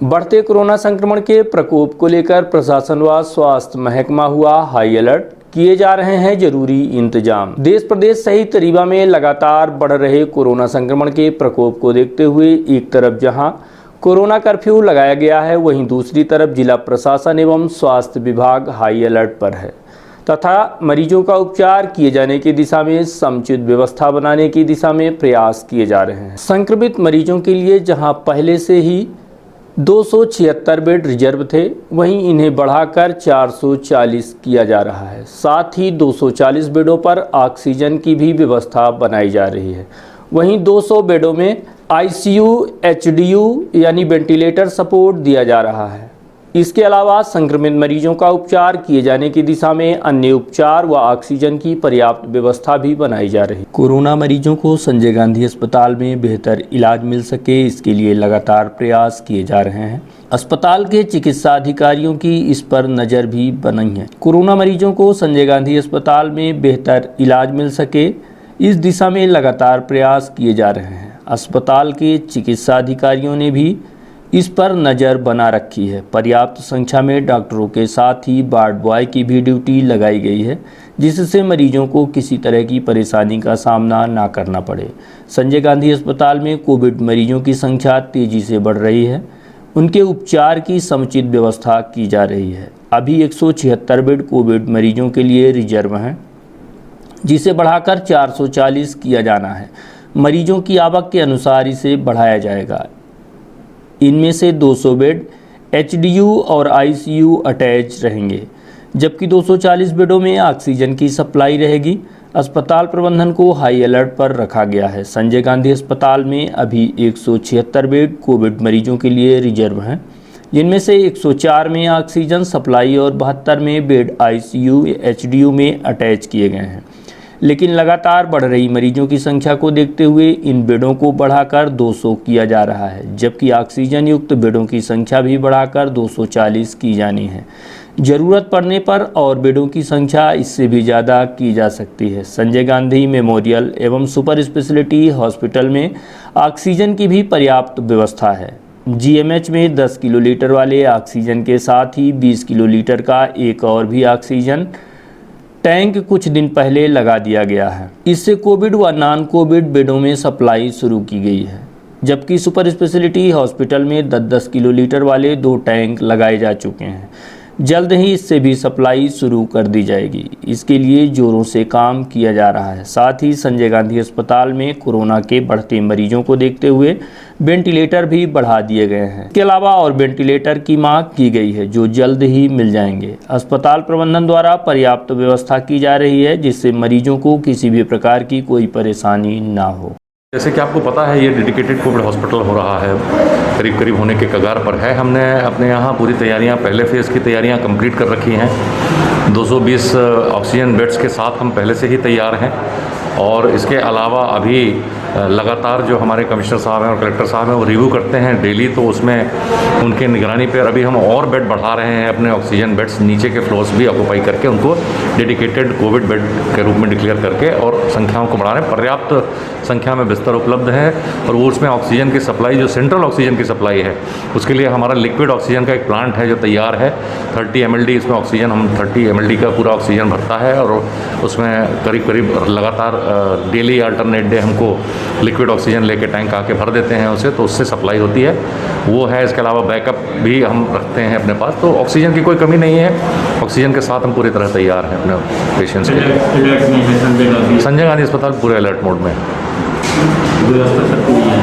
बढ़ते कोरोना संक्रमण के प्रकोप को लेकर प्रशासन व स्वास्थ्य महकमा हुआ हाई अलर्ट। किए जा रहे हैं जरूरी इंतजाम। देश प्रदेश सहित रीवा में लगातार बढ़ रहे कोरोना संक्रमण के प्रकोप को देखते हुए एक तरफ जहां कोरोना कर्फ्यू लगाया गया है, वहीं दूसरी तरफ जिला प्रशासन एवं स्वास्थ्य विभाग हाई अलर्ट पर है तथा मरीजों का उपचार किए जाने की दिशा में समुचित व्यवस्था बनाने की दिशा में प्रयास किए जा रहे हैं। संक्रमित मरीजों के लिए जहां पहले से ही 276 बेड रिजर्व थे, वहीं इन्हें बढ़ाकर 440 किया जा रहा है। साथ ही 240 बेडों पर ऑक्सीजन की भी व्यवस्था बनाई जा रही है। वहीं 200 बेडों में आईसीयू, एचडीयू यानी वेंटिलेटर सपोर्ट दिया जा रहा है। इसके अलावा संक्रमित मरीजों का उपचार किए जाने की दिशा में अन्य उपचार व ऑक्सीजन की पर्याप्त व्यवस्था भी बनाई जा रही है। कोरोना मरीजों को संजय गांधी अस्पताल में बेहतर इलाज मिल सके, इसके लिए लगातार प्रयास किए जा रहे हैं। अस्पताल के चिकित्सा अधिकारियों की इस पर नज़र भी बनी है। कोरोना मरीजों को संजय गांधी अस्पताल में बेहतर इलाज मिल सके, इस दिशा में लगातार प्रयास किए जा रहे हैं। अस्पताल के चिकित्सा अधिकारियों ने भी इस पर नज़र बना रखी है। पर्याप्त संख्या में डॉक्टरों के साथ ही वार्ड बॉय की भी ड्यूटी लगाई गई है, जिससे मरीजों को किसी तरह की परेशानी का सामना ना करना पड़े। संजय गांधी अस्पताल में कोविड मरीजों की संख्या तेज़ी से बढ़ रही है। उनके उपचार की समुचित व्यवस्था की जा रही है। अभी 176 बेड कोविड मरीजों के लिए रिजर्व हैं, जिसे बढ़ाकर 440 किया जाना है। मरीजों की आवक के अनुसार इसे बढ़ाया जाएगा। इनमें से 200 बेड एचडीयू और आईसीयू अटैच रहेंगे, जबकि 240 बेडों में ऑक्सीजन की सप्लाई रहेगी। अस्पताल प्रबंधन को हाई अलर्ट पर रखा गया है। संजय गांधी अस्पताल में अभी 176 बेड कोविड मरीजों के लिए रिजर्व हैं, जिनमें से 104 में ऑक्सीजन सप्लाई और 72 में बेड आईसीयू एचडीयू में अटैच किए गए हैं। लेकिन लगातार बढ़ रही मरीजों की संख्या को देखते हुए इन बेडों को बढ़ाकर 200 किया जा रहा है, जबकि ऑक्सीजन युक्त बेडों की संख्या भी बढ़ाकर 240 की जानी है। ज़रूरत पड़ने पर और बेडों की संख्या इससे भी ज़्यादा की जा सकती है। संजय गांधी मेमोरियल एवं सुपर स्पेशलिटी हॉस्पिटल में ऑक्सीजन की भी पर्याप्त व्यवस्था है। जीएमएच में 10 किलोलीटर वाले ऑक्सीजन के साथ ही 20 किलोलीटर का एक और भी ऑक्सीजन टैंक कुछ दिन पहले लगा दिया गया है। इससे कोविड व नॉन कोविड बेडों में सप्लाई शुरू की गई है, जबकि सुपर स्पेशलिटी हॉस्पिटल में 10-10 किलोलीटर वाले 2 टैंक लगाए जा चुके हैं। जल्द ही इससे भी सप्लाई शुरू कर दी जाएगी। इसके लिए जोरों से काम किया जा रहा है। साथ ही संजय गांधी अस्पताल में कोरोना के बढ़ते मरीजों को देखते हुए वेंटिलेटर भी बढ़ा दिए गए हैं। इसके अलावा और वेंटिलेटर की मांग की गई है, जो जल्द ही मिल जाएंगे। अस्पताल प्रबंधन द्वारा पर्याप्त व्यवस्था की जा रही है, जिससे मरीजों को किसी भी प्रकार की कोई परेशानी ना हो। जैसे कि आपको पता है, ये डेडिकेटेड कोविड हॉस्पिटल हो रहा है, करीब करीब होने के कगार पर है। हमने अपने यहाँ पूरी तैयारियाँ, पहले फेज़ की तैयारियाँ कंप्लीट कर रखी हैं। 220 ऑक्सीजन बेड्स के साथ हम पहले से ही तैयार हैं। और इसके अलावा अभी लगातार जो हमारे कमिश्नर साहब हैं और कलेक्टर साहब हैं वो रिव्यू करते हैं डेली, तो उसमें उनके निगरानी पर अभी हम और बेड बढ़ा रहे हैं। अपने ऑक्सीजन बेड्स नीचे के फ्लोर्स भी ऑक्यूपाई करके उनको डेडिकेटेड कोविड बेड के रूप में डिक्लेयर करके और संख्याओं को बढ़ा रहे हैं। पर्याप्त संख्या में बिस्तर उपलब्ध है और वो उसमें ऑक्सीजन की सप्लाई, जो सेंट्रल ऑक्सीजन की सप्लाई है, उसके लिए हमारा लिक्विड ऑक्सीजन का एक प्लांट है जो तैयार है। 30 mld इसमें ऑक्सीजन, हम 30 mld का पूरा ऑक्सीजन भरता है और उसमें करीब करीब लगातार डेली अल्टरनेट डे हमको लिक्विड ऑक्सीजन लेके टैंक आके भर देते हैं उसे, तो उससे सप्लाई होती है, वो है। इसके अलावा बैकअप भी हम रखते हैं अपने पास, तो ऑक्सीजन की कोई कमी नहीं है। ऑक्सीजन के साथ हम पूरी तरह तैयार हैं अपने पेशेंट्स के लिए। संजय गांधी अस्पताल पूरे अलर्ट मोड में है।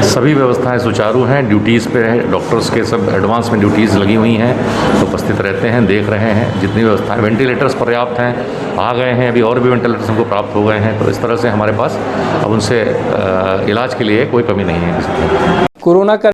सभी व्यवस्थाएं सुचारू हैं। ड्यूटीज़ पे है, डॉक्टर्स के सब एडवांस में ड्यूटीज़ लगी हुई हैं, तो उपस्थित रहते हैं, देख रहे हैं जितनी व्यवस्थाएं। वेंटिलेटर्स पर्याप्त हैं, आ गए हैं, अभी और भी वेंटिलेटर्स हमको प्राप्त हो गए हैं। तो इस तरह से हमारे पास अब उनसे इलाज के लिए कोई कमी नहीं है किसी को। कोरोना का